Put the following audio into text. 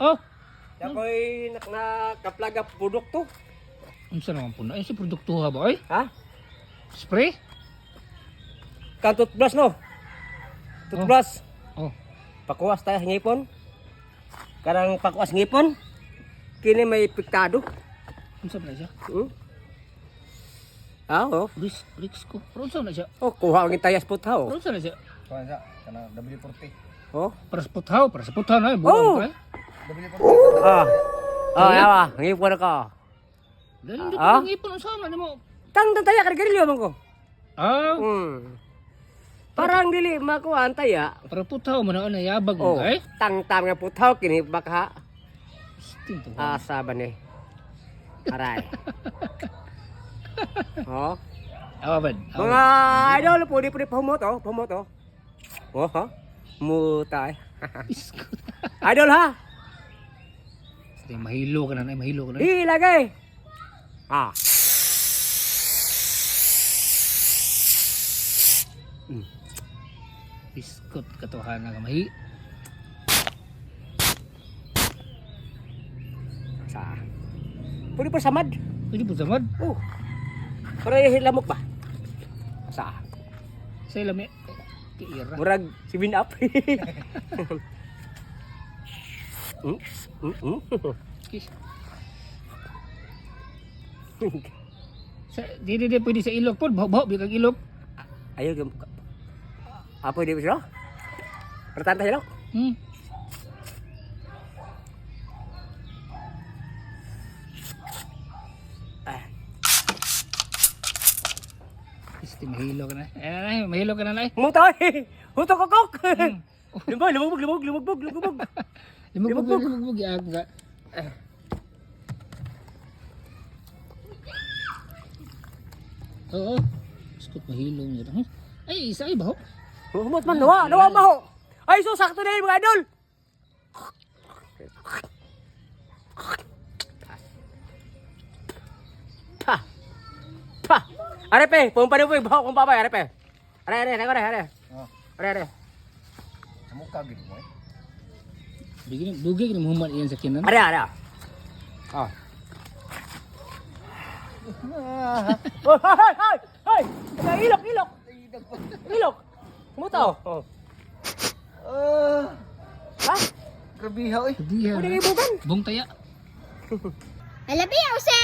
Oh. Ako'y nakaplaga produkto. Unsa naman po na? Ay, si produkto ha ba? Ay? Ha? Spray? Kan toothbrush no? Toothbrush. Oh. Pakuwas tayo ngipon. Karang pakuwas ngipon. Kini may piktado. Unsa na siya? Oh. Bricks ko. Pero unsa na siya? Oh, kuha ang tayas putaw. Pero unsa na siya? Kuha sa kana W40. Oh. Para sa puthaw na. Buwan Oh. ka eh. W40. Ah. Ah, yawa, ngipon ka. Dahil hindi Ah? ko ngipon unsa man mo. Tang taya kagarilyo man ko. Ah, Parang dili makuha ang taya. para puthaw man na yabag Oh. mo eh. Tang nga putaw kini baka Stinto. asa ba ni? Aray. Oh. Awabad. Mga idol, pwede pahumoto, pahumoto. Oh, ha? Mutay. Isko. Idol ha? Sige, mahilo ka na, mahilo ka na. Ilagay. Ah. Biskot katuhan na kamahi. Sa. Pwede pa samad. Pwede po samad. Oh. Para lamok ba? Sa. Sa ilami. Kiira. Murag 7 up. Kis. Sa, di pwede sa ilog po. Baho, bigag ilog. Ayo gam. Apa dia bisa? Pertanda ya lo. Hmm. Isti mahilo ka na. Eh, mahilo ka na nay. Mutay. Huto kokok. Lumubog. Lumubog ya ka. Oo. Biskot mahilo niya. Ay, isa ay baho. Humot man nawa maho. Ay so sakto na yun, mga idol. Pa. Are pe, pumpa po baho kung papay, are pe. Are. Oh. Are. Sa mukha gid mo eh. Bigyan dugay ni Muhammad iyan sa kinan. Are. Oh. Hoy. Ilok. Mutaw. Oh. Ha? Grabe ha oy. Diha. Pwede ibugan. Bong taya. Alabi, Jose!